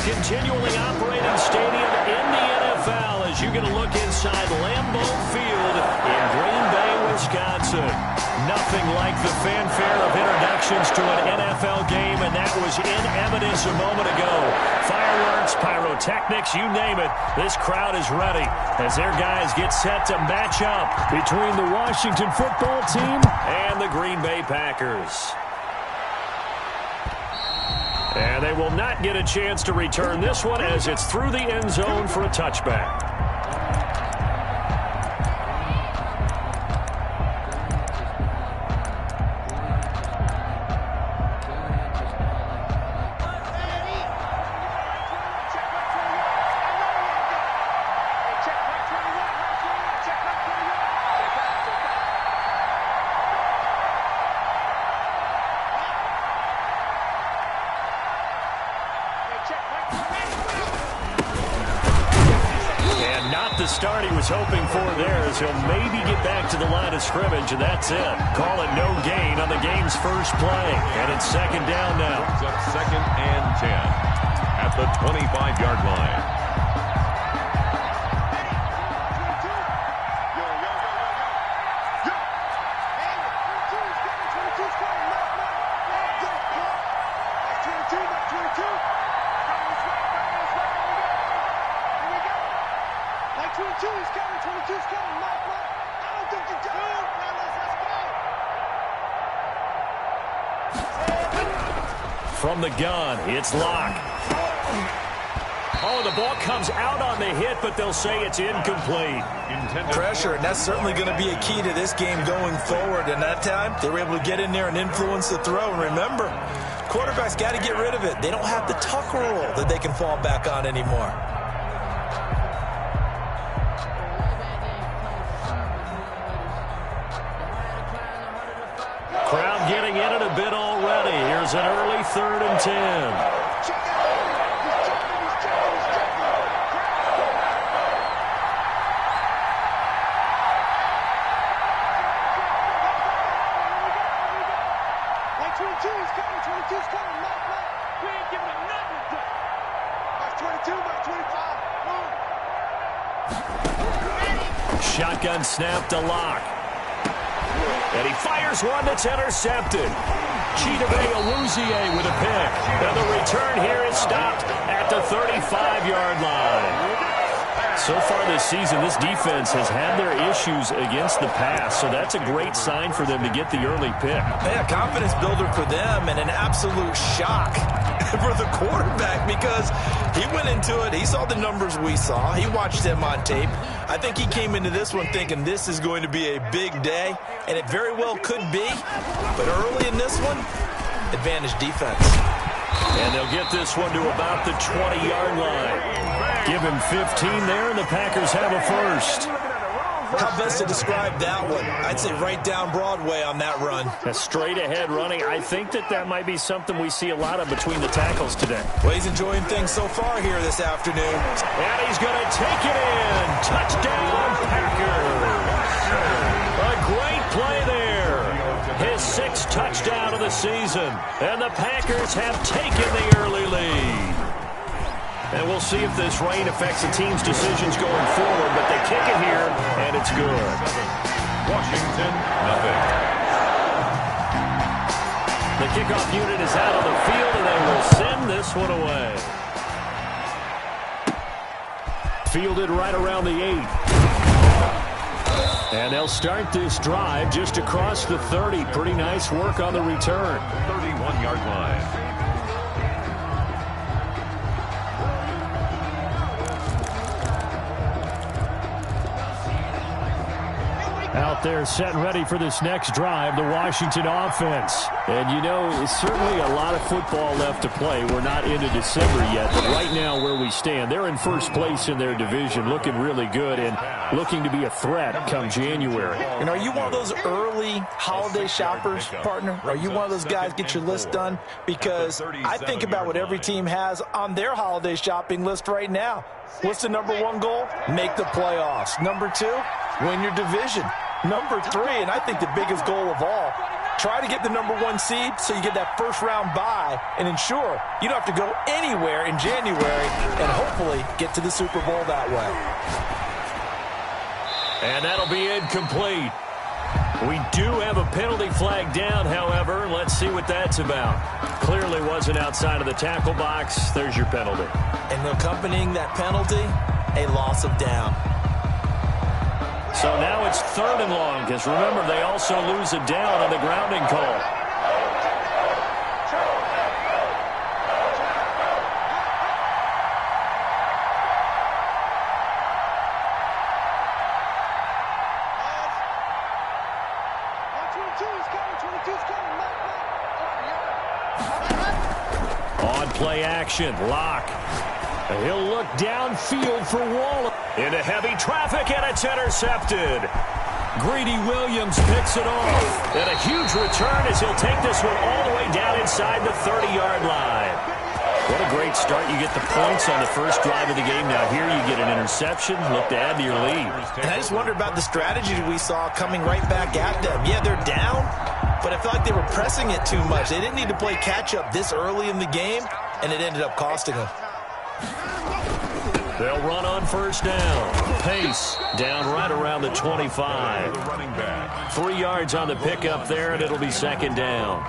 continually operating stadium in the NFL as you get a look inside Lambeau Field in Green Bay, Wisconsin. Nothing like the fanfare of introductions to an NFL game, and that was in evidence a moment ago. Fireworks, pyrotechnics, you name it. This crowd is ready as their guys get set to match up between the Washington football team and the Green Bay Packers. And they will not get a chance to return this one as it's through the end zone for a touchback. Start he was hoping for there as he'll maybe get back to the line of scrimmage, and that's it. Call it no gain on the game's first play, and it's second down now. It's up 2nd and 10 at the 25-yard line. From the gun, it's Locke. Oh, the ball comes out on the hit, but they'll say it's incomplete. Pressure, and that's certainly going to be a key to this game going forward. And that time, they were able to get in there and influence the throw. And remember, quarterbacks got to get rid of it. They don't have the tuck rule that they can fall back on anymore. Crowd getting in it a bit already. Here's an early 3rd and 10. Shotgun snap to Locke. And he fires one that's intercepted. Chidobe Awuzie with a pick. And the return here is stopped at the 35-yard line. So far this season, this defense has had their issues against the pass, so that's a great sign for them to get the early pick. Yeah, confidence builder for them and an absolute shock for the quarterback because he went into it. He saw the numbers we saw. He watched them on tape. I think he came into this one thinking this is going to be a big day, and it very well could be. But early in this one, advantage defense. And they'll get this one to about the 20-yard line. Give him 15 there, and the Packers have a first. How best to describe that one? I'd say right down Broadway on that run. A straight-ahead running. I think that might be something we see a lot of between the tackles today. Well, he's enjoying things so far here this afternoon. And he's going to take it in. Touchdown, Packers. A great play there. His 6th touchdown of the season. And the Packers have taken the early lead. And we'll see if this rain affects the team's decisions going forward, but they kick it here, and it's good. Washington, nothing. The kickoff unit is out on the field, and they will send this one away. Fielded right around the 8. And they'll start this drive just across the 30. Pretty nice work on the return. 31-yard line. Out there set and ready for this next drive, the Washington offense. And, you know, it's certainly a lot of football left to play. We're not into December yet, but right now where we stand, they're in first place in their division, looking really good and looking to be a threat come January. And are you one of those early holiday shoppers, partner? Are you one of those guys get your list done? Because I think about what every team has on their holiday shopping list right now. What's the #1 goal? Make the playoffs. #2, win your division. #3, and I think the biggest goal of all, Try to get the #1 seed so you get that first-round bye and ensure you don't have to go anywhere in January and hopefully get to the Super Bowl that way. And that'll be incomplete. We do have a penalty flag down, however. Let's see what that's about. Clearly wasn't outside of the tackle box. There's your penalty. And accompanying that penalty, a loss of down. So now it's 3rd and long, because remember, they also lose a down on the grounding call. On play action, Locke. He'll look downfield for Waller. Into heavy traffic, and it's intercepted. Greedy Williams picks it off. And a huge return as he'll take this one all the way down inside the 30-yard line. What a great start. You get the points on the first drive of the game. Now here you get an interception. Look to add to your lead. And I just wonder about the strategy that we saw coming right back at them. Yeah, they're down, but I feel like they were pressing it too much. They didn't need to play catch-up this early in the game, and it ended up costing them. They'll run on first down. Pace down right around the 25. 3 yards on the pickup there, and it'll be 2nd down.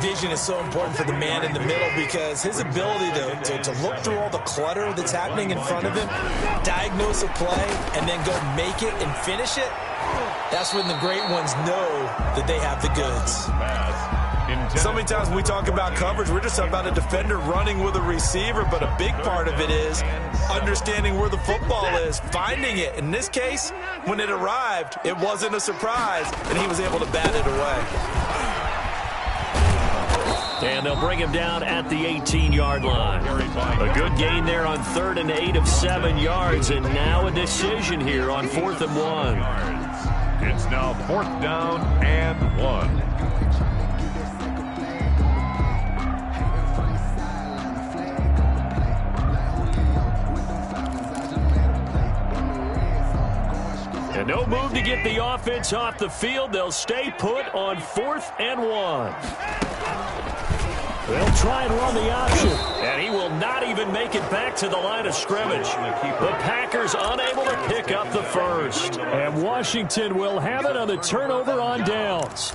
Vision is so important for the man in the middle because his ability to look through all the clutter that's happening in front of him, diagnose a play, and then go make it and finish it, that's when the great ones know that they have the goods. So many times when we talk about coverage, we're just talking about a defender running with a receiver, but a big part of it is understanding where the football is, finding it. In this case, when it arrived, it wasn't a surprise, and he was able to bat it away. And they'll bring him down at the 18-yard line. A good gain there on 3rd and 8 of 7 yards, and now a decision here on 4th and 1. It's now 4th down and 1. And no move to get the offense off the field. They'll stay put on 4th and 1. They'll try and run the option. And he will not even make it back to the line of scrimmage. The Packers unable to pick up the first. And Washington will have it on the turnover on downs.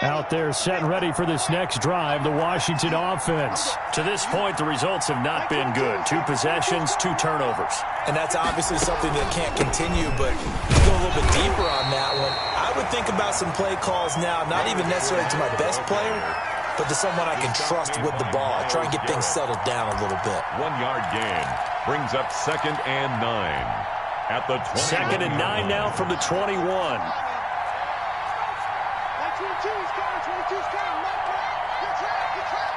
Out there set and ready for this next drive, the Washington offense. To this point, the results have not been good. 2 possessions, 2 turnovers. And that's obviously something that can't continue, but to go a little bit deeper on that one, I would think about some play calls now, not even necessarily to my best player, but to someone I can trust with the ball. Try and get things settled down a little bit. 1-yard gain brings up 2nd and 9 at the 20. 2nd and 9 now from the 21. 22's coming, 22's coming. Good track, good track.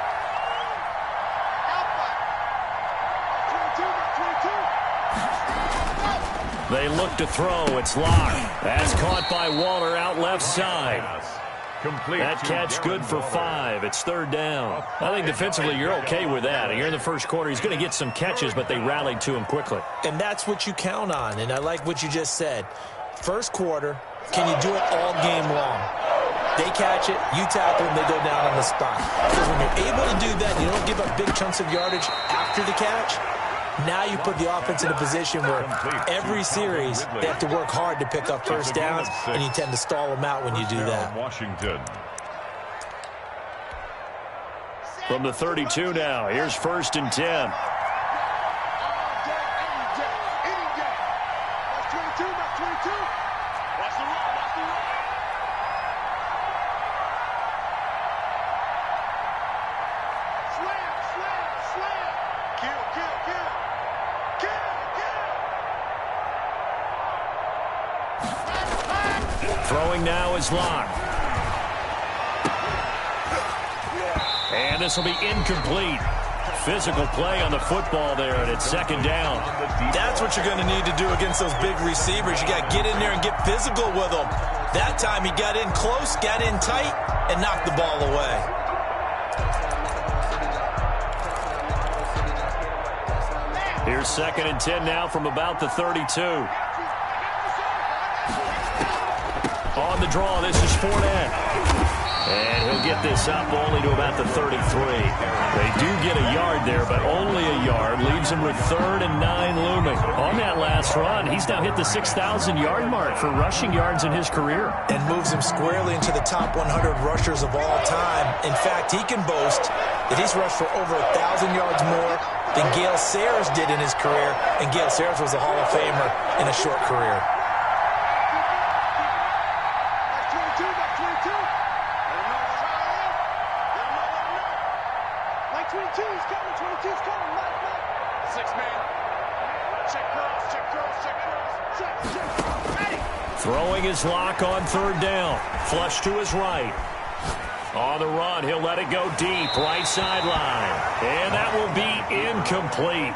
Alpha. 22, 22. They look to throw. It's Locke. That's caught by Waller out left side. That catch good for 5. It's 3rd down. I think defensively you're okay with that. Here in the first quarter, he's going to get some catches, but they rallied to him quickly. And that's what you count on, and I like what you just said. First quarter, can you do it all game long? They catch it, you tackle them, they go down on the spot. Because when you're able to do that, you don't give up big chunks of yardage after the catch. Now you put the offense in a position where every series they have to work hard to pick up first downs, and you tend to stall them out when you do that. Washington. From the 32 now, here's 1st and 10. Throwing now is Locke. And this will be incomplete. Physical play on the football there, and it's 2nd down. That's what you're going to need to do against those big receivers. You got to get in there and get physical with them. That time he got in close, got in tight, and knocked the ball away. Here's 2nd and 10 now from about the 32. On the draw, this is Fournette. And he'll get this up only to about the 33. They do get a yard there, but only a yard. Leaves him with 3rd and 9 looming. On that last run, he's now hit the 6,000-yard mark for rushing yards in his career. And moves him squarely into the top 100 rushers of all time. In fact, he can boast that he's rushed for over 1,000 yards more than Gale Sayers did in his career. And Gale Sayers was a Hall of Famer in a short career. Throwing his lock on 3rd down. Flush to his right. On the run, he'll let it go deep, right sideline. And that will be incomplete.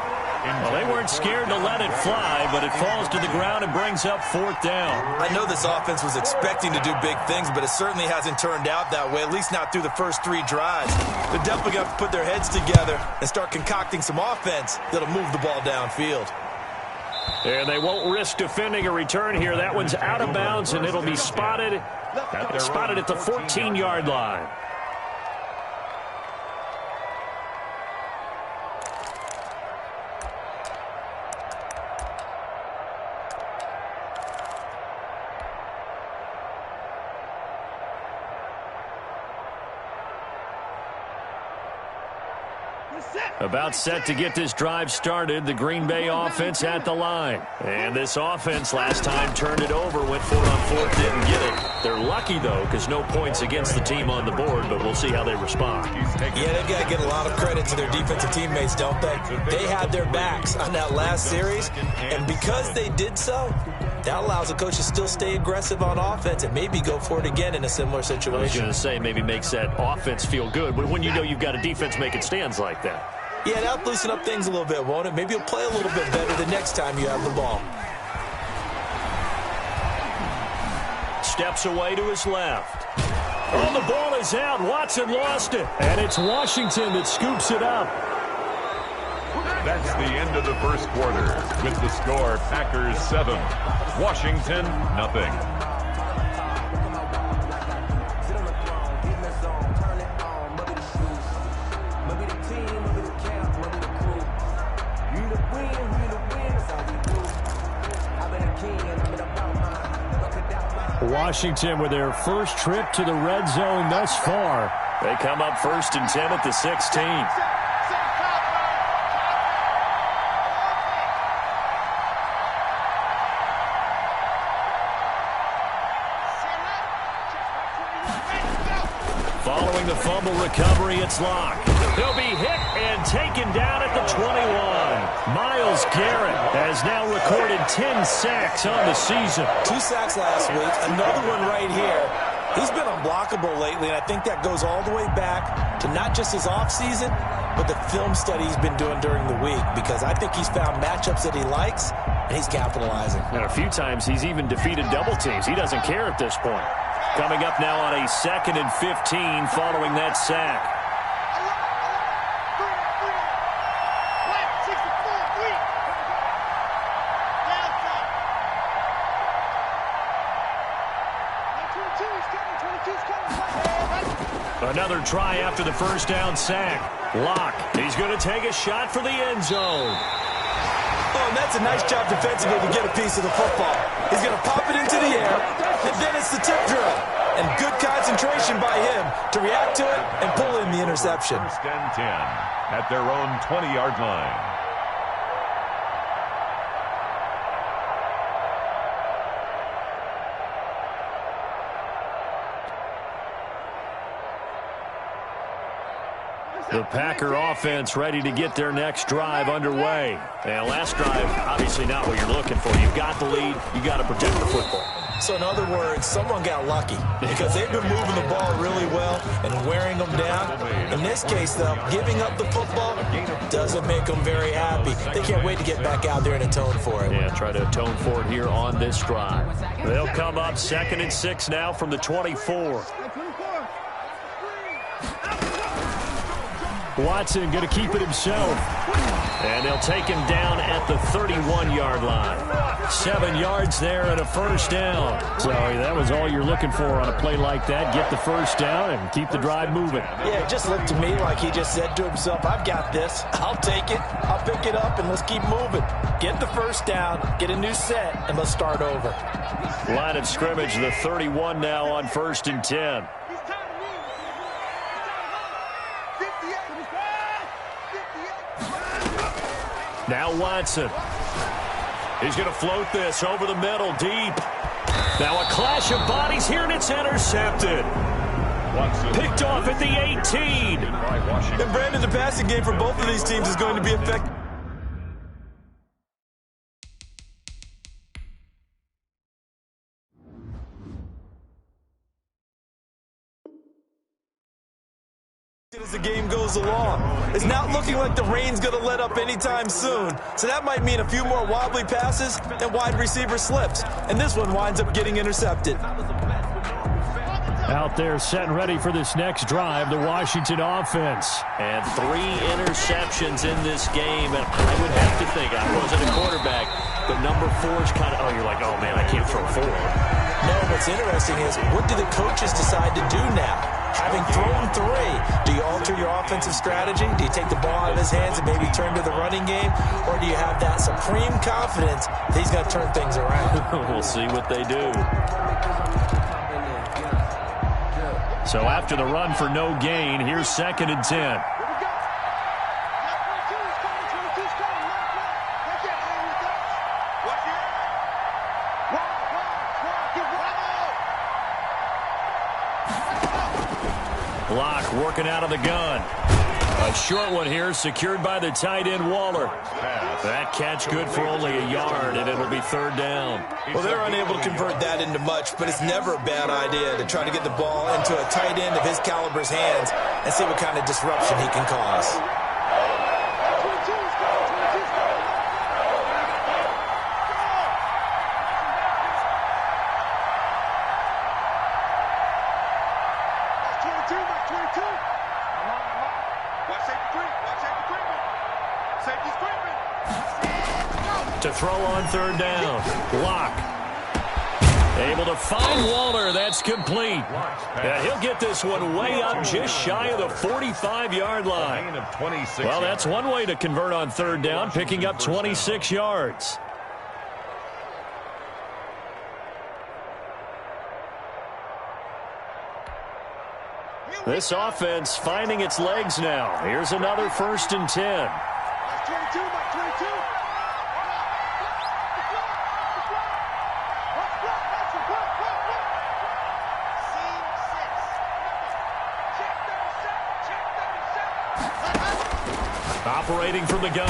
Well, they weren't scared to let it fly, but it falls to the ground and brings up 4th down. I know this offense was expecting to do big things, but it certainly hasn't turned out that way, at least not through the first 3 drives. They're definitely going to have to put their heads together and start concocting some offense that'll move the ball downfield. And they won't risk defending a return here. That one's out of bounds, and it'll be spotted at the 14-yard line. About set to get this drive started. The Green Bay offense at the line. And this offense last time turned it over, went for it on 4th, didn't get it. They're lucky, though, because no points against the team on the board, but we'll see how they respond. Yeah, they've got to get a lot of credit to their defensive teammates, don't they? They had their backs on that last series, and because they did so, that allows the coach to still stay aggressive on offense and maybe go for it again in a similar situation. I was going to say maybe makes that offense feel good, but when you know you've got a defense making stands like that. Yeah, that'll loosen up things a little bit, won't it? Maybe you'll play a little bit better the next time you have the ball. Steps away to his left. Oh, the ball is out. Watson lost it. And it's Washington that scoops it up. That's the end of the first quarter. With the score, Packers 7, Washington 0. Washington with their first trip to the red zone thus far. They come up 1st and 10 at the 16. Following the fumble recovery, it's Locke. He'll be hit and taken down at the 21. Myles Garrett has now recorded 10 sacks on the season. 2 sacks last week, another one right here. He's been unblockable lately, and I think that goes all the way back to not just his offseason, but the film study he's been doing during the week, because I think he's found matchups that he likes, and he's capitalizing. And a few times he's even defeated double teams. He doesn't care at this point. Coming up now on a 2nd and 15 following that sack. Another try after the first down sack. Locke, he's going to take a shot for the end zone. Oh, and that's a nice job defensively to get a piece of the football. He's going to pop it into the air, and then it's the tip drill. And good concentration by him to react to it and pull in the interception. 1st and 10 at their own 20-yard line. The Packer offense ready to get their next drive underway. And last drive, obviously not what you're looking for. You've got the lead. You've got to protect the football. So in other words, someone got lucky because they've been moving the ball really well and wearing them down. In this case, though, giving up the football doesn't make them very happy. They can't wait to get back out there and atone for it. Yeah, try to atone for it here on this drive. They'll come up 2nd and 6 now from the 24. Watson going to keep it himself. And they'll take him down at the 31-yard line. 7 yards there and a first down. So that was all you're looking for on a play like that. Get the first down and keep the drive moving. Yeah, it just looked to me like he just said to himself, I've got this. I'll take it. I'll pick it up, and let's keep moving. Get the first down, get a new set, and let's start over. Line of scrimmage, the 31 now on 1st and 10. Now Watson. He's going to float this over the middle, deep. Now a clash of bodies here, and it's intercepted. Watson. Picked off at the 18. And Brandon, the passing game for both of these teams is going to be effective. As the game goes along, it's not looking like the rain's going to let up anytime soon, so that might mean a few more wobbly passes and wide receiver slips, and this one winds up getting intercepted. Out there set and ready for this next drive, the Washington offense. And 3 interceptions in this game, and I would have to think, I wasn't a quarterback, but number 4 is kind of, oh, you're like, oh man, I can't throw 4. No, what's interesting is, what do the coaches decide to do now? Having thrown 3, do you alter your offensive strategy? Do you take the ball out of his hands and maybe turn to the running game? Or do you have that supreme confidence that he's going to turn things around? We'll see what they do. So after the run for no gain, here's 2nd and 10. Block working out of the gun. A short one here, secured by the tight end, Waller. That catch good for only a yard, and it'll be 3rd down. Well, they're unable to convert that into much, but it's never a bad idea to try to get the ball into a tight end of his caliber's hands and see what kind of disruption he can cause. To throw on 3rd down. Block. Able to find Waller. That's complete. And he'll get this one way up just shy of the 45-yard line. Well, that's one way to convert on 3rd down, picking up 26 yards. This offense finding its legs now. Here's another 1st and 10. Operating from the gun.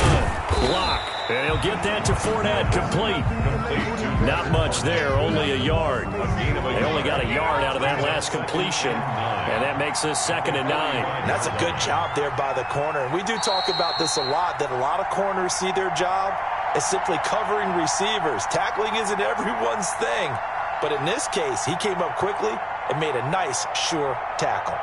Block. And he'll get that to Fournette. Complete. Not much there. Only a yard. They only got a yard out of that last completion. And that makes this 2nd and 9. That's a good job there by the corner. And we do talk about this a lot, that a lot of corners see their job as simply covering receivers. Tackling isn't everyone's thing. But in this case, he came up quickly and made a nice, sure tackle.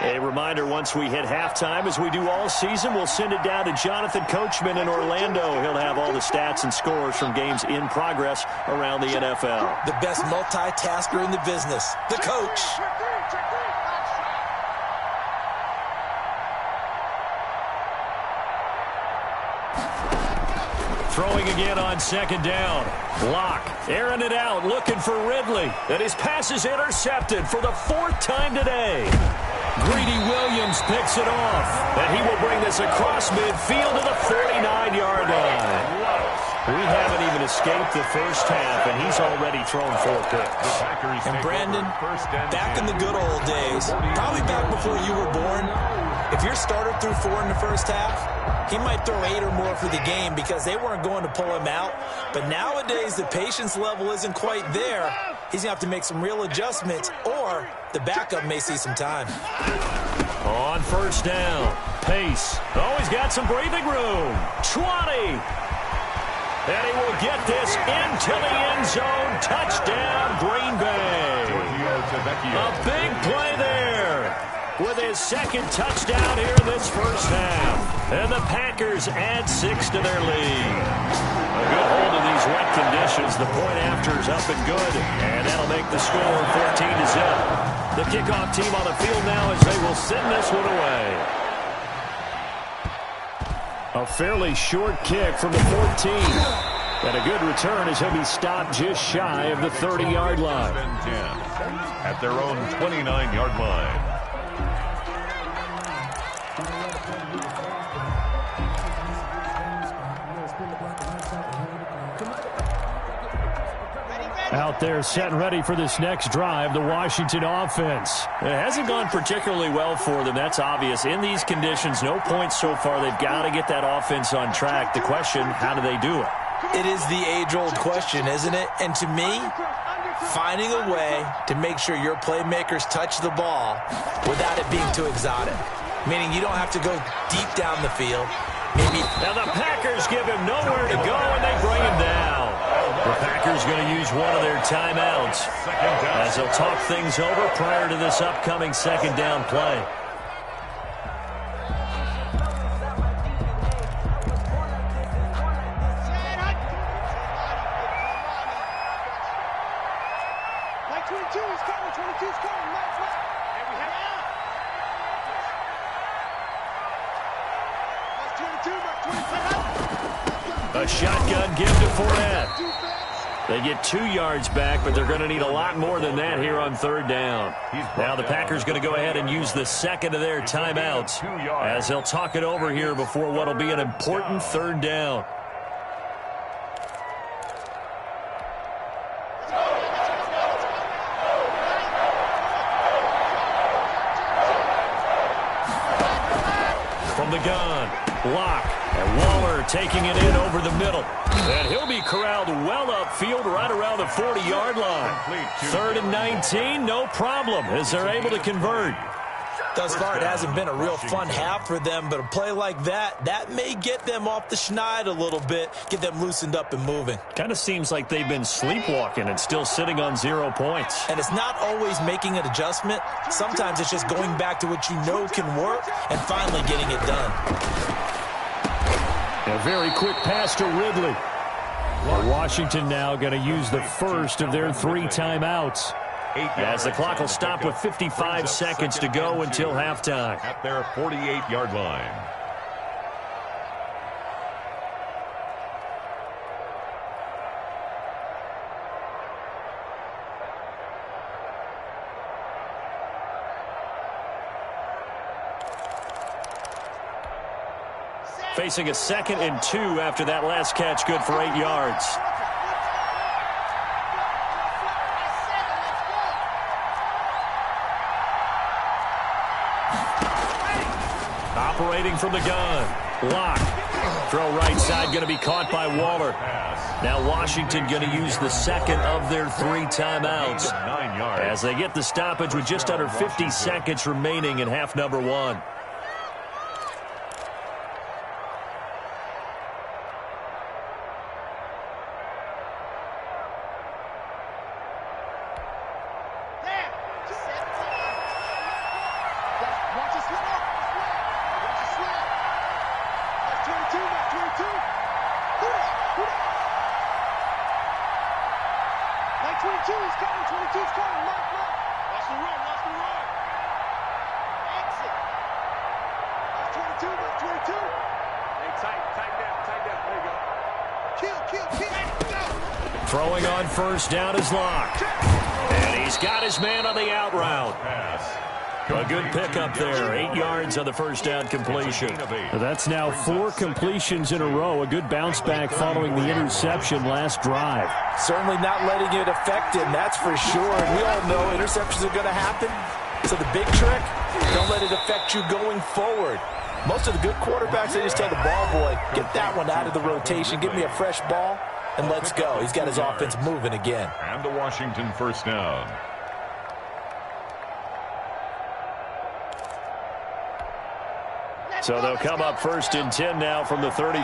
A reminder, once we hit halftime, as we do all season, we'll send it down to Jonathan Coachman in Orlando. He'll have all the stats and scores from games in progress around the NFL. The best multitasker in the business, the coach. Throwing again on 2nd down. Block. Airing it out, looking for Ridley. And his pass is intercepted for the 4th time today. Greedy Williams picks it off. And he will bring this across midfield to the 49-yard line. We haven't even escaped the first half, and he's already thrown 4 picks. And Brandon, back in the good old days, probably back before you were born, if your starter threw 4 in the first half, he might throw 8 or more for the game because they weren't going to pull him out. But nowadays, the patience level isn't quite there. He's going to have to make some real adjustments, or the backup may see some time. On 1st down, Pace. Oh, he's got some breathing room. 20. And he will get this into the end zone. Touchdown, Green Bay. A big play there with his second touchdown here in this first half. And the Packers add 6 to their lead. A good hold of these wet conditions. The point after is up and good. And that'll make the score 14-0. The kickoff team on the field now as they will send this one away. A fairly short kick from the 14. And a good return as he'll be stopped just shy of the 30-yard line. At their own 29-yard line. Out there set and ready for this next drive, the Washington offense. It hasn't gone particularly well for them, that's obvious. In these conditions, no points so far. They've got to get that offense on track. The question, how do they do it? It is the age-old question, isn't it? And to me, finding a way to make sure your playmakers touch the ball without it being too exotic. Meaning you don't have to go deep down the field. Maybe. Now the Packers give him nowhere to go, and they bring him down. The Packers going to use one of their timeouts as they'll talk things over prior to this upcoming second down play. A shotgun give to Fournette. They get 2 yards back, but they're going to need a lot more than that here on third down. Now the Packers going to go ahead and use the second of their timeouts as they'll talk it over here before what will be an important third down. From the gun, block. And Waller taking it in over the middle. And he'll be corralled well upfield right around the 40-yard line. 3rd and 19, no problem, as they're able to convert. Thus far, it hasn't been a real fun half for them, but a play like that may get them off the schneid a little bit, get them loosened up and moving. Kind of seems like they've been sleepwalking and still sitting on 0 points. And it's not always making an adjustment. Sometimes it's just going back to what you know can work and finally getting it done. A very quick pass to Ridley. Well, Washington now going to use the first of their 3 timeouts. As the clock will stop with 55 seconds to go until halftime. At their 48-yard line. Facing a 2nd and 2 after that last catch, good for 8 yards. Operating from the gun. Lock. Throw right side going to be caught by Waller. Now Washington going to use the second of their 3 timeouts as they get the stoppage with just under 50 seconds remaining in half number 1. Throwing on first down is Lock. And he's got his man on the out route. A good pickup there. 8 yards on the first down completion. That's now 4 completions in a row. A good bounce back following the interception last drive. Certainly not letting it affect him, that's for sure. And we all know interceptions are going to happen. So the big trick, don't let it affect you going forward. Most of the good quarterbacks, they just tell the ball boy, get that one out of the rotation, give me a fresh ball, and let's go. He's got his offense moving again. And the Washington first down. So they'll come up 1st and 10 now from the 33.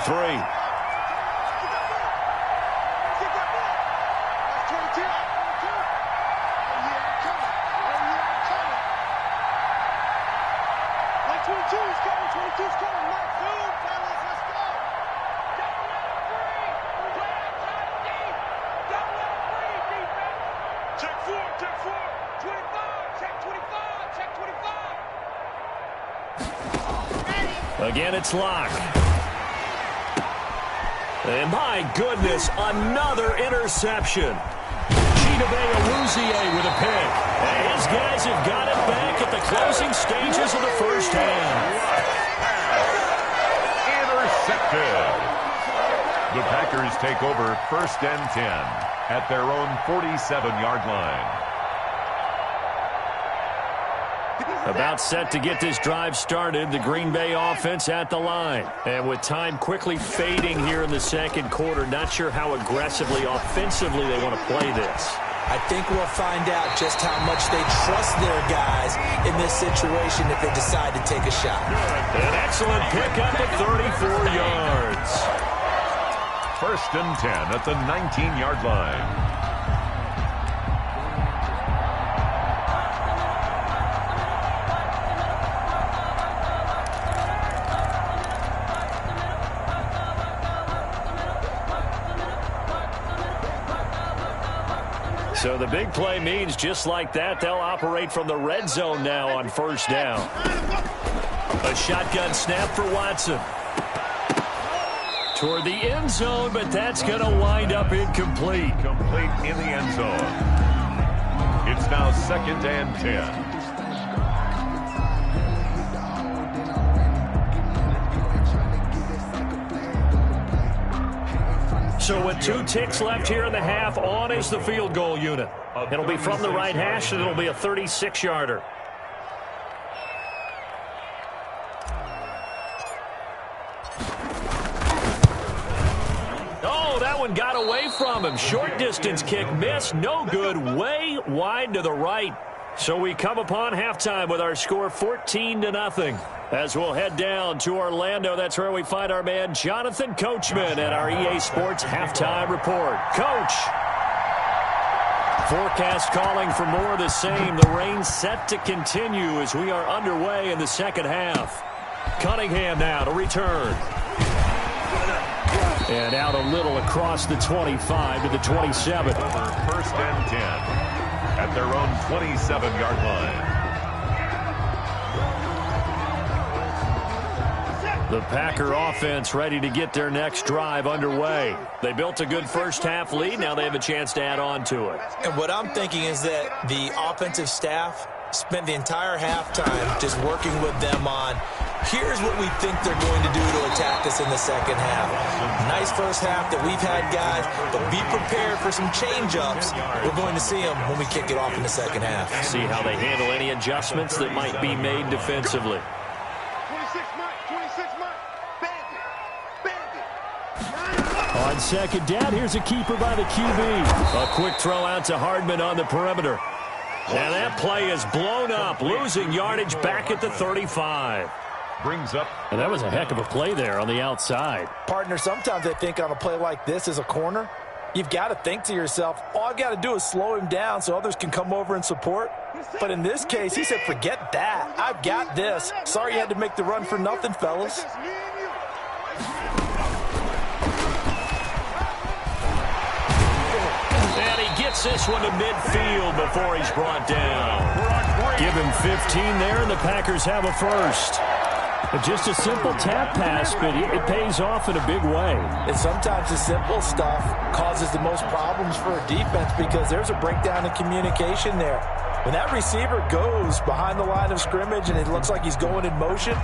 Check 4. 25. Check 25. Check 25. Again, it's Locke. And my goodness, another interception. Chidobe with a pick. And his guys have got it back at the closing stages of the first half. Intercepted. The Packers take over 1st and 10 at their own 47-yard line. About set to get this drive started, the Green Bay offense at the line. And with time quickly fading here in the second quarter, not sure how aggressively, offensively they want to play this. I think we'll find out just how much they trust their guys in this situation if they decide to take a shot. An excellent pickup at 34 yards. 1st and 10 at the 19-yard line. So the big play means just like that, they'll operate from the red zone now on 1st down. A shotgun snap for Watson. Toward the end zone, but that's going to wind up incomplete. Complete in the end zone. It's now 2nd and 10. So with 2 ticks left here in the half, on is the field goal unit. It'll be from the right hash, and it'll be a 36-yarder. Oh, that one got away from him. Short distance kick missed, no good, way wide to the right. So we come upon halftime with our score 14-0. As we'll head down to Orlando, that's where we find our man Jonathan Coachman at our EA Sports Halftime Report. Coach. Forecast calling for more of the same. The rain set to continue as we are underway in the second half. Cunningham now to return. And out a little across the 25 to the 27. Over 1st and 10 at their own 27-yard line. The Packer offense ready to get their next drive underway. They built a good first half lead. Now they have a chance to add on to it. And what I'm thinking is that the offensive staff spent the entire halftime just working with them on, here's what we think they're going to do to attack us in the second half. Nice first half that we've had, guys, but be prepared for some change-ups. We're going to see them when we kick it off in the second half. See how they handle any adjustments that might be made defensively. 26 Mike. Bandit. On second down, here's a keeper by the QB. A quick throw out to Hardman on the perimeter. And that play is blown up, losing yardage back at the 35. Brings up. And that was a heck of a play there on the outside. Partner, sometimes I think on a play like this as a corner, you've got to think to yourself, all I've got to do is slow him down so others can come over and support. But in this case, he said, forget that. I've got this. Sorry you had to make the run for nothing, fellas. And he gets this one to midfield before he's brought down. Give him 15 there, and the Packers have a first. Just a simple tap pass, but it pays off in a big way. And sometimes the simple stuff causes the most problems for a defense because there's a breakdown in communication there. When that receiver goes behind the line of scrimmage and it looks like he's going in motion,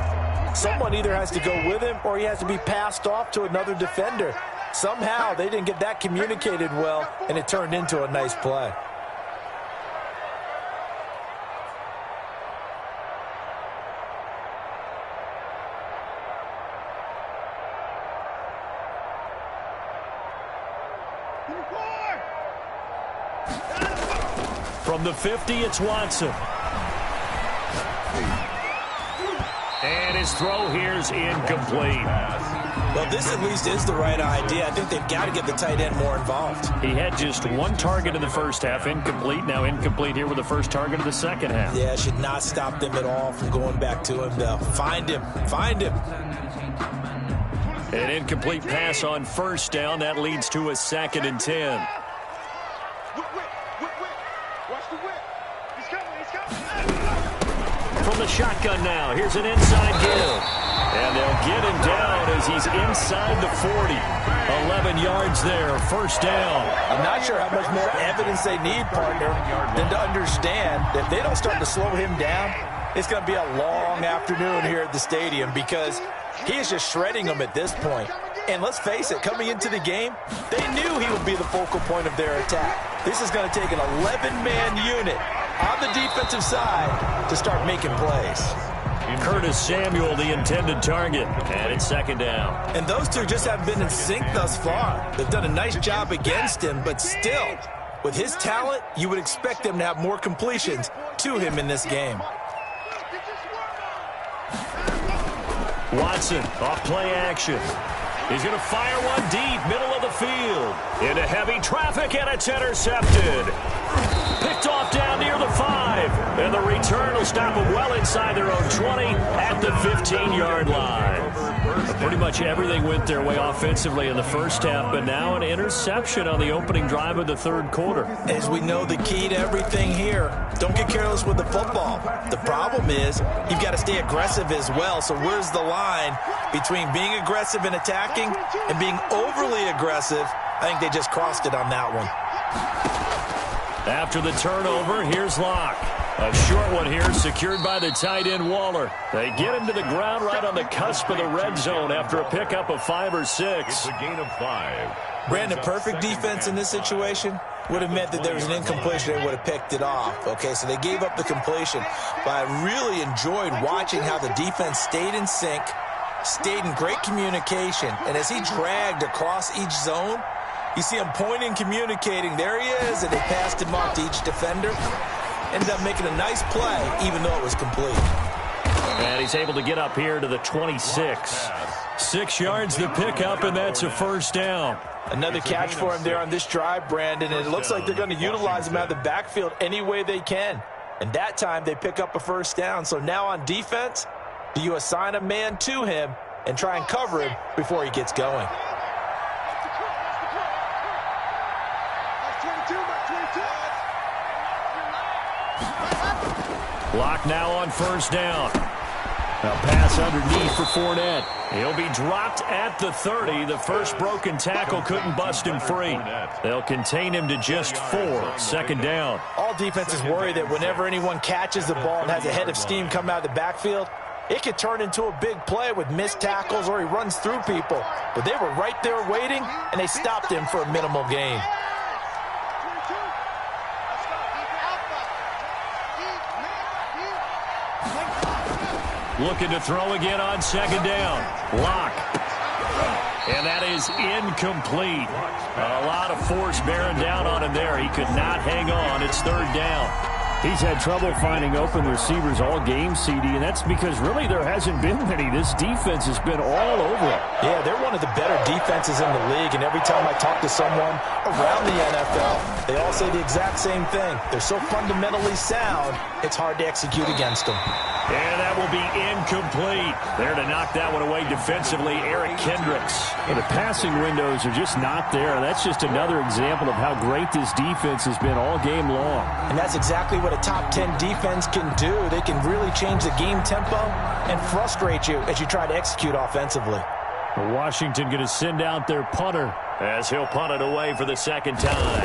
someone either has to go with him or he has to be passed off to another defender. Somehow they didn't get that communicated well, and it turned into a nice play. From the 50, it's Watson. And his throw here is incomplete. Well, this at least is the right idea. I think they've got to get the tight end more involved. He had just one target in the first half, incomplete. Now incomplete here with the first target of the second half. Yeah, should not stop them at all from going back to him, though. Find him. Find him. An incomplete pass on first down. That leads to a 2nd and 10. Watch the whip. the shotgun now. Here's an inside give. And they'll get him down as he's inside the 40. 11 yards there, first down. I'm not sure how much more evidence they need, partner, than to understand that if they don't start to slow him down, it's going to be a long afternoon here at the stadium because he is just shredding them at this point. And let's face it, coming into the game, they knew he would be the focal point of their attack. This is going to take an 11-man unit on the defensive side to start making plays. Curtis Samuel, the intended target, and it's second down. And those two just haven't been in sync thus far. They've done a nice job against him, but still, with his talent, you would expect them to have more completions to him in this game. Watson, off play action. He's going to fire one deep, middle of the field. Into heavy traffic, and it's intercepted. Picked off down near the 5. And the return will stop them well inside their own 20 at the 15-yard line. Pretty much everything went their way offensively in the first half, but now an interception on the opening drive of the third quarter. As we know, the key to everything here, don't get careless with the football. The problem is you've got to stay aggressive as well. So where's the line between being aggressive and attacking and being overly aggressive? I think they just crossed it on that one. After the turnover, here's Locke. A short one here, secured by the tight end Waller. They get him to the ground right on the cusp of the red zone after a pickup of 5 or 6. It's a gain of 5. Brandon, perfect defense in this situation would have meant that there was an incompletion. They would have picked it off. Okay, so they gave up the completion. But I really enjoyed watching how the defense stayed in sync, stayed in great communication. And as he dragged across each zone, you see him pointing, communicating. There he is, and they passed him off to each defender. Ended up making a nice play, even though it was complete. And he's able to get up here to the 26. 6 yards to pick up, and that's a first down. Another catch for him there on this drive, Brandon, and it looks like they're going to utilize him out of the backfield any way they can. And that time they pick up a first down. So now on defense, do you assign a man to him and try and cover him before he gets going? Lock now on first down. A pass underneath for Fournette. He'll be dropped at the 30. The first broken tackle couldn't bust him free. They'll contain him to just 4. Second down. All defenses worry that whenever anyone catches the ball and has a head of steam come out of the backfield, it could turn into a big play with missed tackles or he runs through people. But they were right there waiting, and they stopped him for a minimal gain. Looking to throw again on second down. Lock. And that is incomplete. A lot of force bearing down on him there. He could not hang on. It's third down. He's had trouble finding open receivers all game, CD, and that's because really there hasn't been many. This defense has been all over it. Yeah, they're one of the better defenses in the league, and every time I talk to someone around the NFL, they all say the exact same thing. They're so fundamentally sound, it's hard to execute against them. And that will be incomplete. There to knock that one away defensively, Eric Kendricks. Well, the passing windows are just not there. That's just another example of how great this defense has been all game long. And that's exactly what a top 10 defense can do. They can really change the game tempo and frustrate you as you try to execute offensively. Washington going to send out their punter as he'll punt it away for the second time.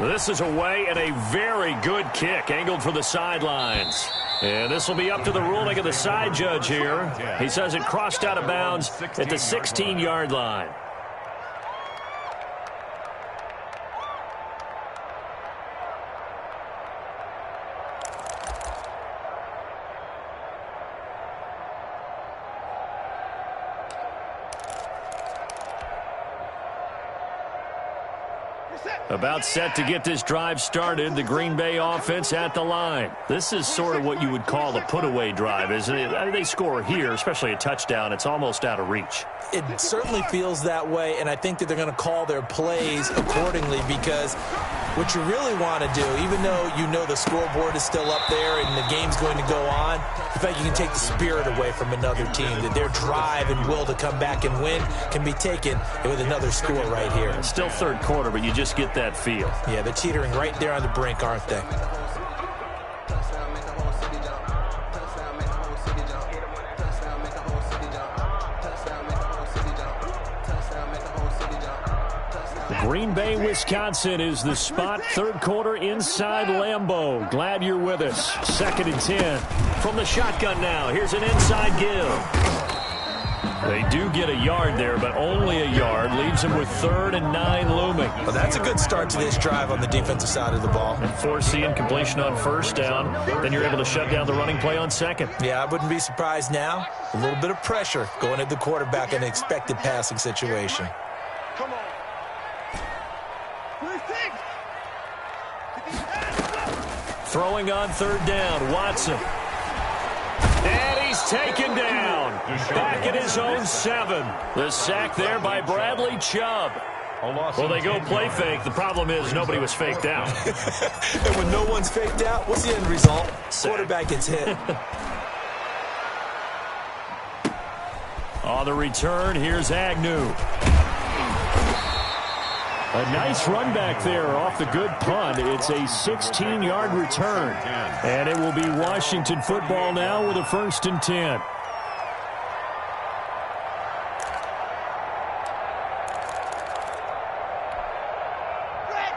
This is away and a very good kick angled for the sidelines. And this will be up to the ruling of the side judge here. He says it crossed out of bounds at the 16-yard line. About set to get this drive started, the Green Bay offense at the line. This is sort of what you would call a put-away drive, isn't it? They score here, especially a touchdown. It's almost out of reach. It certainly feels that way, and I think that they're going to call their plays accordingly because what you really want to do, even though you know the scoreboard is still up there and the game's going to go on, in fact, you can take the spirit away from another team, that their drive and will to come back and win can be taken with another score right here. It's still third quarter, but you just get that feel. Yeah, they're teetering right there on the brink, aren't they? Green Bay, Wisconsin is the spot. Third quarter inside Lambeau. Glad you're with us. 2nd and 10. From the shotgun now. Here's an inside give. They do get a yard there, but only a yard. Leaves them with 3rd and 9 looming. Well, that's a good start to this drive on the defensive side of the ball. And forcing completion on 1st down. Then you're able to shut down the running play on 2nd. Yeah, I wouldn't be surprised now. A little bit of pressure going at the quarterback in an expected passing situation. Come on. Throwing on 3rd down, Watson. And he's taken down. Back at his own 7. The sack there by Bradley Chubb. Well, they go play fake. The problem is nobody was faked out. And when no one's faked out, what's the end result? Quarterback gets hit. On the return, here's Agnew. A nice run back there off the good punt. It's a 16-yard return. And it will be Washington football now with a 1st and 10.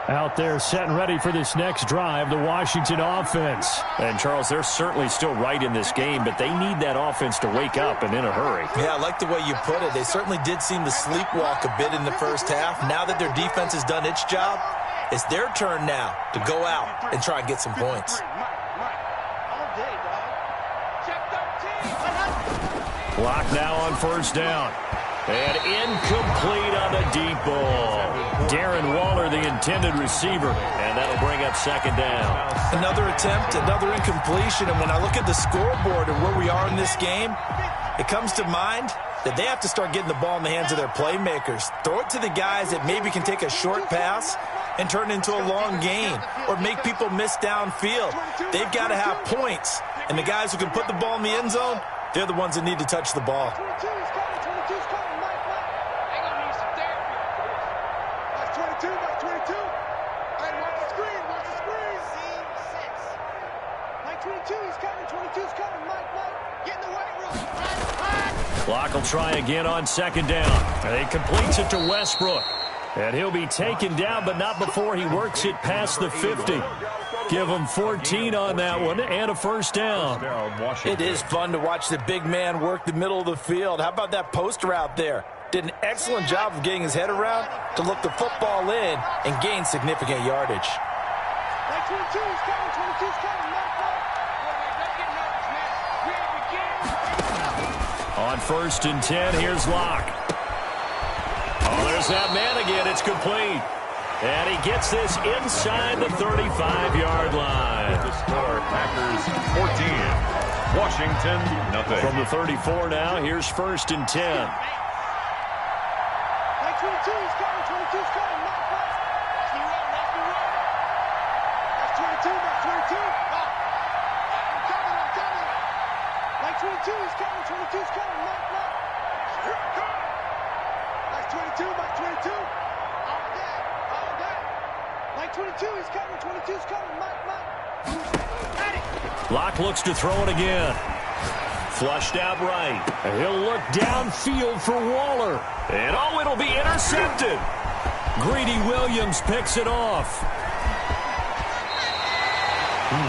Out there set and ready for this next drive, the Washington offense. And, Charles, they're certainly still right in this game, but they need that offense to wake up and in a hurry. Yeah, I like the way you put it. They certainly did seem to sleepwalk a bit in the first half. Now that their defense has done its job, it's their turn now to go out and try and get some points. Clock now on 1st down. And incomplete on the deep ball. Darren Waller, the intended receiver. And that'll bring up 2nd down. Another attempt, another incompletion. And when I look at the scoreboard and where we are in this game, it comes to mind that they have to start getting the ball in the hands of their playmakers. Throw it to the guys that maybe can take a short pass and turn it into a long gain or make people miss downfield. They've got to have points. And the guys who can put the ball in the end zone, they're the ones that need to touch the ball. Clock will try again on 2nd down. And he completes it to Westbrook. And he'll be taken down, but not before he works it past the 50. Give him 14 on that one and a 1st down. It is fun to watch the big man work the middle of the field. How about that post route there? Did an excellent job of getting his head around to look the football in and gain significant yardage. On 1st and 10, here's Locke. Oh, there's that man again. It's complete. And he gets this inside the 35-yard line. The score, Packers 14, Washington nothing. From the 34 now, here's 1st and 10. 22's coming, 22's coming, Mike. That's 22, that's 22. I'm coming. Like 22's coming, 22's coming, Mike. That's 22, Mike, 22. All day. Like 22 is coming, 22's coming, Mike. Locke looks to throw it again. Flushed out right. And he'll look downfield for Waller. And oh, it'll be intercepted. Greedy Williams picks it off.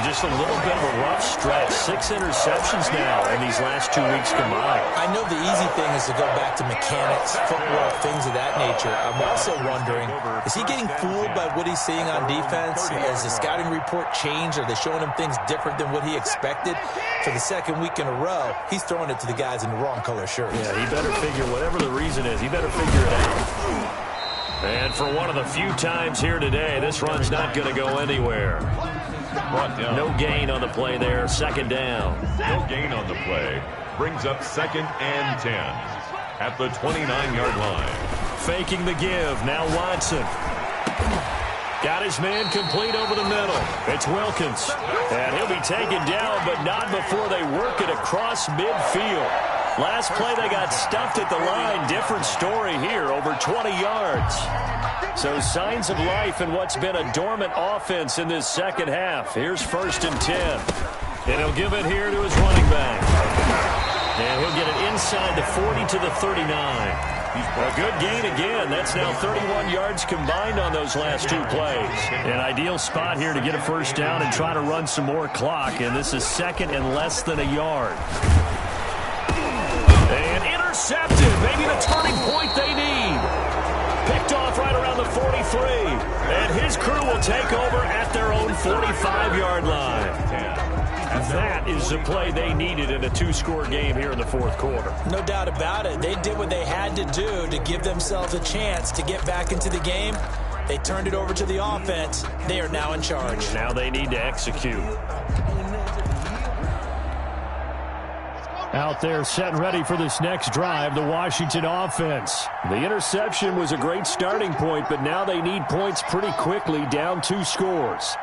Just a little bit of a rough stretch. 6 interceptions now in these last 2 weeks combined. I know the easy thing is to go back to mechanics, footwork, things of that nature. I'm also wondering, is he getting fooled by what he's seeing on defense? Has the scouting report changed? Are they showing him things different than what he expected? For the 2nd week in a row, he's throwing it to the guys in the wrong color shirts. Yeah, he better figure, whatever the reason is, he better figure it out. And for one of the few times here today, this run's not going to go anywhere. No gain on the play there. 2nd down. No gain on the play. Brings up 2nd and 10 at the 29-yard line. Faking the give. Now Watson. Got his man complete over the middle. It's Wilkins. And he'll be taken down, but not before they work it across midfield. Last play they got stuffed at the line. Different story here. Over 20 yards. So signs of life in what's been a dormant offense in this 2nd half. Here's 1st and 10. And he'll give it here to his running back. And he'll get it inside the 40 to the 39. A good gain again. That's now 31 yards combined on those last two plays. An ideal spot here to get a first down and try to run some more clock. And this is second and less than a yard. And intercepted. Maybe the turning point they need. Picked off right around the 43. And his crew will take over at their own 45-yard line. That is the play they needed in a two-score game here in the fourth quarter. No doubt about it. They did what they had to do to give themselves a chance to get back into the game. They turned it over to the offense. They are now in charge. Now they need to execute. Out there set and ready for this next drive, the Washington offense. The interception was a great starting point, but now they need points pretty quickly, down 2 scores.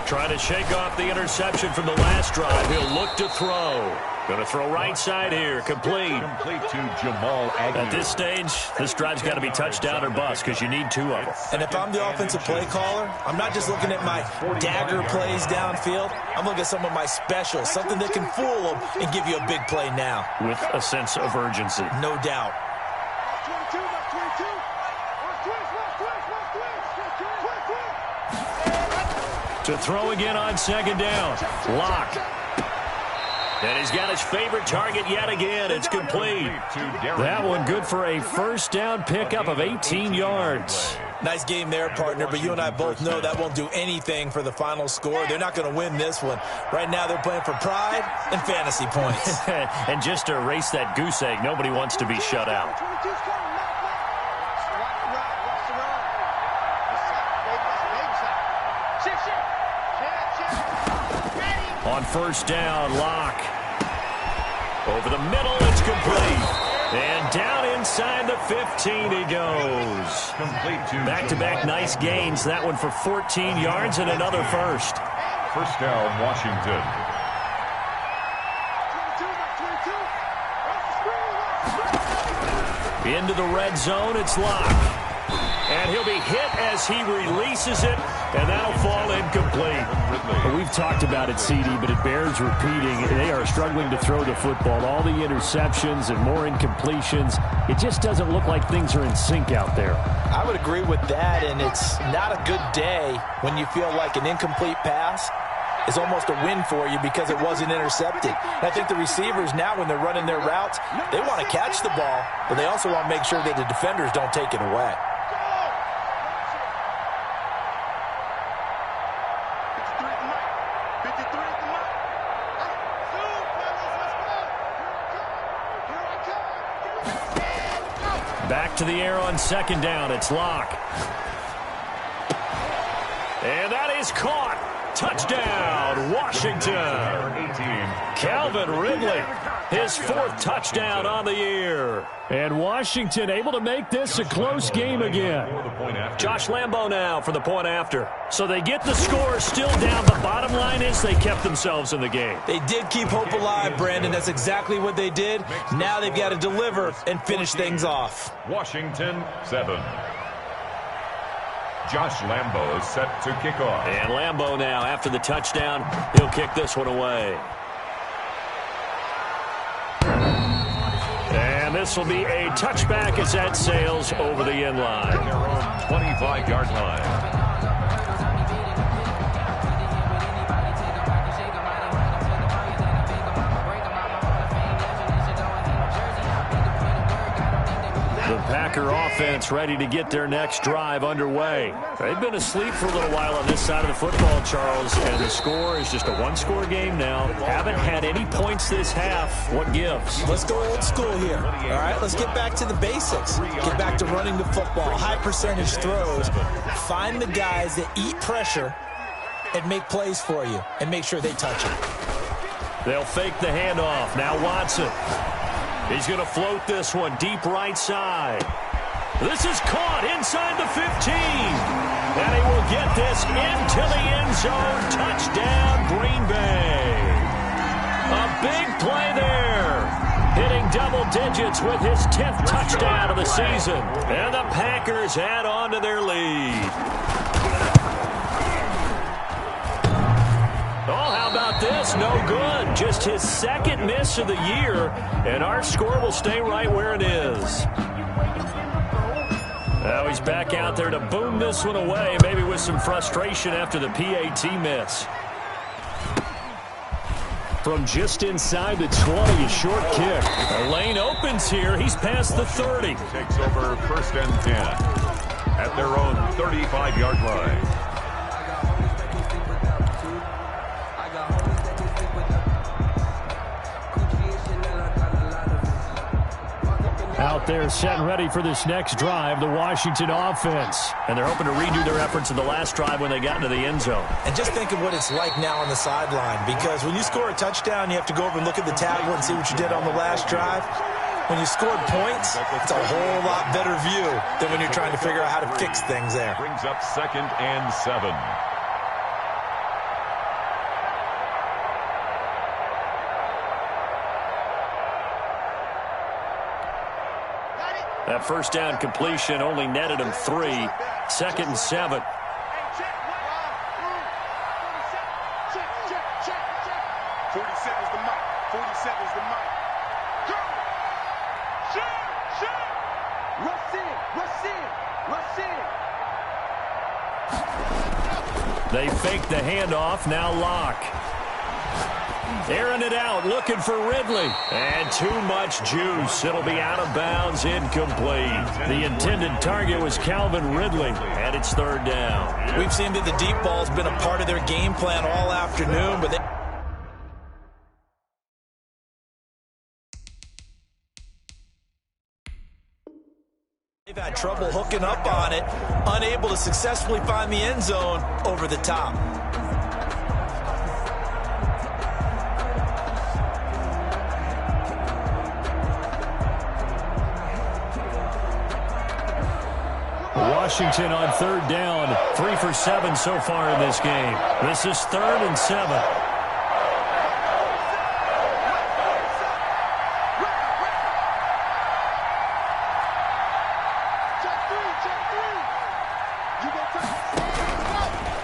Trying to shake off the interception from the last drive. He'll look to throw. Going to throw right side here. Complete. Complete to Jamal Agnew. At this stage, this drive's got to be touchdown or bust because you need 2 of them. And if I'm the offensive play caller, I'm not just looking at my dagger plays downfield. I'm looking at some of my specials, something that can fool them and give you a big play now. With a sense of urgency. No doubt. To throw again on second down. Lock. And he's got his favorite target yet again. It's complete. That one good for a first down pickup of 18 yards. Nice game there, partner, but you and I both know that won't do anything for the final score. They're not going to win this one. Right now they're playing for pride and fantasy points. And just to erase that goose egg, nobody wants to be shut out. On first down, Lock. Over the middle, it's complete. And down inside the 15 he goes. Back-to-back nice gains. That one for 14 yards and another first. First down, Washington. Into the red zone, it's Lock. And he'll be hit as he releases it, and that'll fall incomplete. Well, we've talked about it, CD, but it bears repeating. They are struggling to throw the football. All the interceptions and more incompletions. It just doesn't look like things are in sync out there. I would agree with that, and it's not a good day when you feel like an incomplete pass is almost a win for you because it wasn't intercepted. And I think the receivers now, when they're running their routes, they want to catch the ball, but they also want to make sure that the defenders don't take it away. Back to the air on second down. It's Lock. And that is caught. Touchdown, Washington. Calvin Ridley, his 4th touchdown on the year. And Washington able to make this a close game again. Josh Lambo now for the point after. So they get the score still down, but bottom line is they kept themselves in the game. They did keep hope alive, Brandon. That's exactly what they did. Now they've got to deliver and finish things off. Washington 7. Josh Lambo is set to kick off. And Lambo now, after the touchdown, he'll kick this one away. And this will be a touchback as that sails over the end line. Their own 25-yard line. The Packer offense ready to get their next drive underway. They've been asleep for a little while on this side of the football, Charles, and the score is just a one-score game now. Haven't had any points this half. What gives? Let's go old school here. All right, let's get back to the basics. Get back to running the football, high percentage throws. Find the guys that eat pressure and make plays for you and make sure they touch it. They'll fake the handoff. Now Watson. He's going to float this one deep right side. This is caught inside the 15. And he will get this into the end zone. Touchdown, Green Bay. A big play there. hitting double digits with his 10th touchdown of the season. And the Packers add on to their lead. Oh, how about this? No good. Just his second miss of the year, and our score will stay right where it is. Now he's back out there to boom this one away, maybe with some frustration after the PAT miss. From just inside the 20, a short kick. The lane opens here. He's past the 30. Takes over 1st and 10 at their own 35-yard line. Out there set and ready for this next drive, the Washington offense. And they're hoping to redo their efforts in the last drive when they got into the end zone. And just think of what it's like now on the sideline, because when you score a touchdown, you have to go over and look at the tablet and see what you did on the last drive. When you scored points, it's a whole lot better view than when you're trying to figure out how to fix things there. Brings up 2nd and 7. That first down completion only netted him 3. 2nd and 7. 47 is the mic. 47 is the mic. Go! Shoot! Rush in! Rush in! Rush in! They fake the handoff. Now Locke. Airing it out, looking for Ridley. And too much juice. It'll be out of bounds, incomplete. The intended target was Calvin Ridley, and it's 3rd down. We've seen that the deep ball's been a part of their game plan all afternoon, but they've had trouble hooking up on it, unable to successfully find the end zone over the top. Washington on 3rd down. 3 for 7 so far in this game. This is 3rd and 7.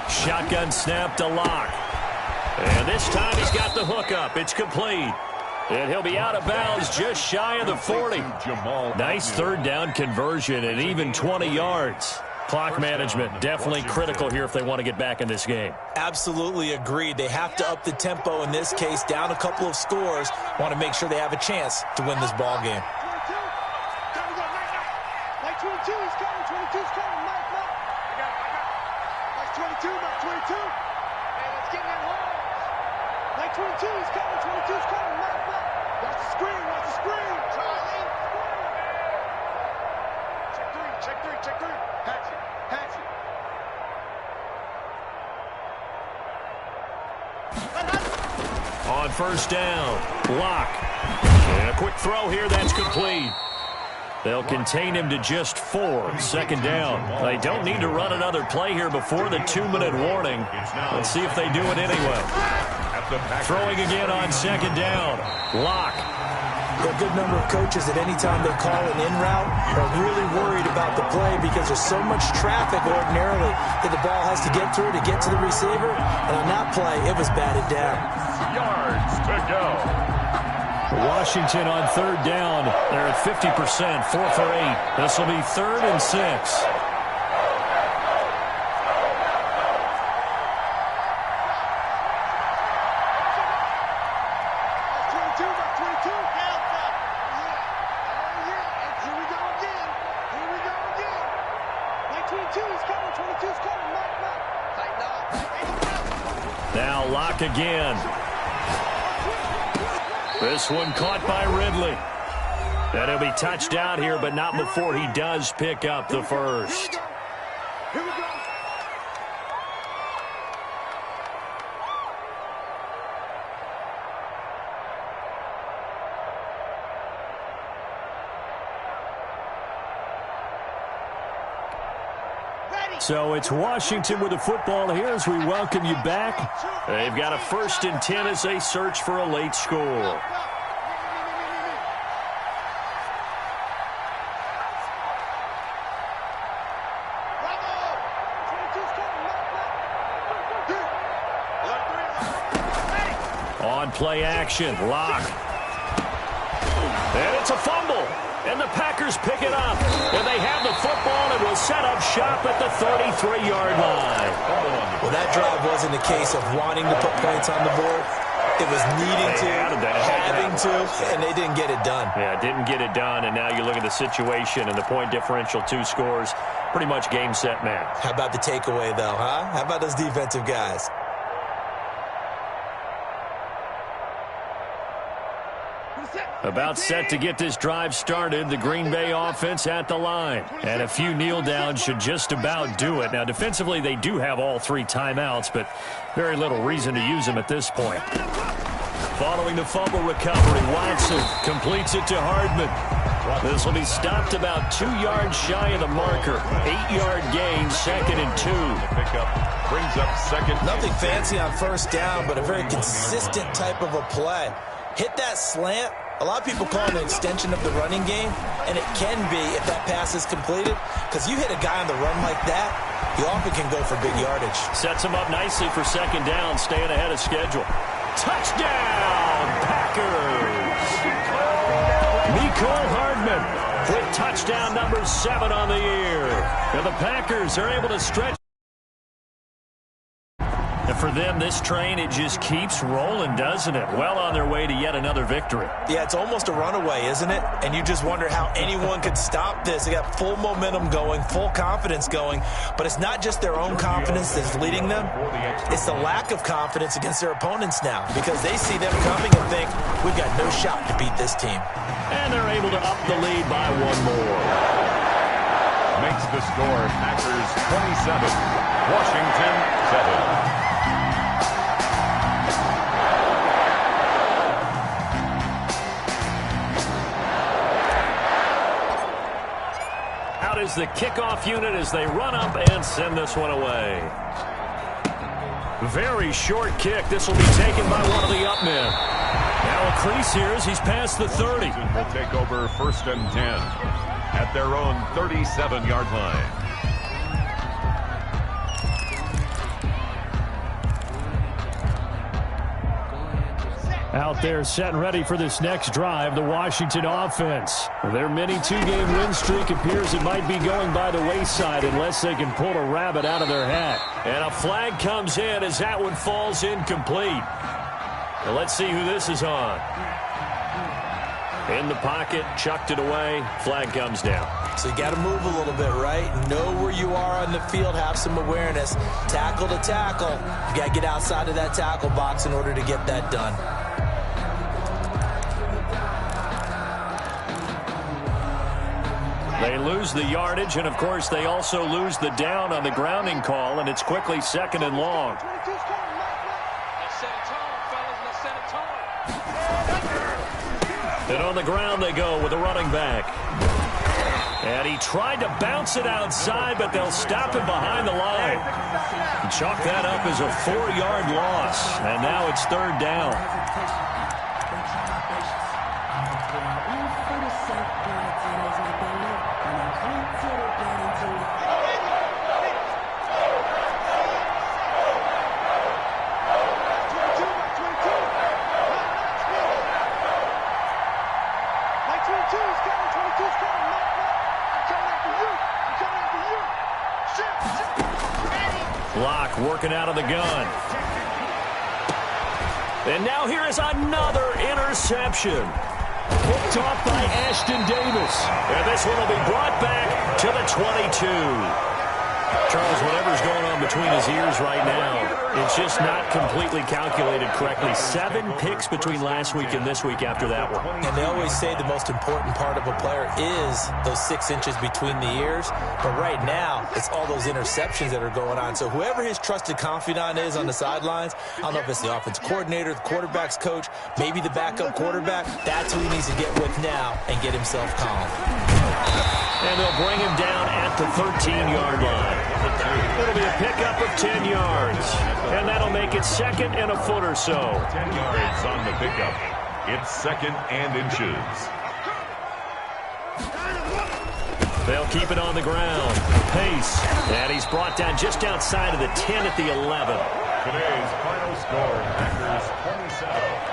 Shotgun snap to Locke. And this time he's got the hookup. It's complete. And he'll be out of bounds just shy of the 40. Nice 3rd down conversion and even 20 yards. Clock management definitely critical here if they want to get back in this game. Absolutely agreed. They have to up the tempo in this case, down a couple of scores. Want to make sure they have a chance to win this ball game. 22, he's coming. 22's coming. That's 22, that's 22. Hey, let's get that home. Like 22, he's coming. 22's coming. Watch the screen. Watch the screen. Charlie. Check 3. Check 3. Patch it. Patch it. On 1st down, Locke. And a quick throw here. That's complete. They'll contain him to just 4. 2nd down. They don't need to run another play here before the 2-minute warning. Let's see if they do it anyway. Throwing again on 2nd down. Locke. A good number of coaches at any time they call an in route are really worried about the play because there's so much traffic ordinarily that the ball has to get through to get to the receiver. And on that play, it was batted down. Yards to go. Washington on 3rd down. They're at 50%, 4 for 8. This will be 3rd and 6. Now Locke again. This one caught by Ridley. And he'll be touched out here, but not before he does pick up the first. Here we go. So it's Washington with the football here as we welcome you back. They've got a 1st and 10 as they search for a late score. On play action, Locke. And it's a fumble. And the Packers pick it up. And they have the football and will set up shop at the 33-yard line. Well, that drive wasn't a case of wanting to put points on the board. It was needing to, having to, and they didn't get it done. Yeah, didn't get it done, and now you look at the situation and the point differential, 2 scores, pretty much game, set, match. How about the takeaway, though, huh? How about those defensive guys? About set to get this drive started. The Green Bay offense at the line. And a few kneel downs should just about do it. Now, defensively, they do have all 3 timeouts, but very little reason to use them at this point. Following the fumble recovery, Watson completes it to Hardman. This will be stopped about 2 yards shy of the marker. 8-yard gain, 2nd and 2. Pickup brings up 2nd. Nothing fancy on first down, but a very consistent type of a play. Hit that slant. A lot of people call it an extension of the running game, and it can be if that pass is completed, because you hit a guy on the run like that, he often can go for big yardage. Sets him up nicely for 2nd down, staying ahead of schedule. Touchdown, Packers! Mecole Hardman with touchdown number 7 on the year. And the Packers are able to stretch. And for them, this train, it just keeps rolling, doesn't it? Well on their way to yet another victory. Yeah, it's almost a runaway, isn't it? And you just wonder how anyone could stop this. They got full momentum going, full confidence going. But it's not just their own confidence that's leading them. It's the lack of confidence against their opponents now, because they see them coming and think, we've got no shot to beat this team. And they're able to up the lead by 1 more. Makes the score Packers 27, Washington 7. Is the kickoff unit as they run up and send this one away. Very short kick. This will be taken by one of the up men. Now a crease here as he's past the 30. Will take over 1st and 10 at their own 37-yard line. Out there set and ready for this next drive, the Washington offense. Their mini 2-game win streak appears it might be going by the wayside unless they can pull a rabbit out of their hat. And a flag comes in as that one falls incomplete. Now let's see who this is on. In the pocket, chucked it away, flag comes down. So you got to move a little bit, right? Know where you are on the field, have some awareness. Tackle to tackle. You got to get outside of that tackle box in order to get that done. They lose the yardage, and, of course, they also lose the down on the grounding call, and it's quickly 2nd and long. And on the ground they go with a running back. And he tried to bounce it outside, but they'll stop him behind the line. Chalk that up as a 4-yard loss, and now it's 3rd down. Locke working out of the gun. And now here is another interception. Picked off by Ashton Davis. And this one will be brought back to the 22. Charles, whatever's going on between his ears right now, it's just not completely calculated correctly. 7 picks between last week and this week after that one. And they always say the most important part of a player is those 6 inches between the ears. But right now, it's all those interceptions that are going on. So whoever his trusted confidant is on the sidelines, I don't know if it's the offense coordinator, the quarterback's coach, maybe the backup quarterback, that's who he needs to get with now and get himself calm. And they'll bring him down at the 13-yard line. It'll be a pickup of 10 yards. And that'll make it 2nd and a foot or so. 10 yards on the pickup. It's 2nd and inches. They'll keep it on the ground. Pace. And he's brought down just outside of the 10 at the 11. Today's final score, Packers 27,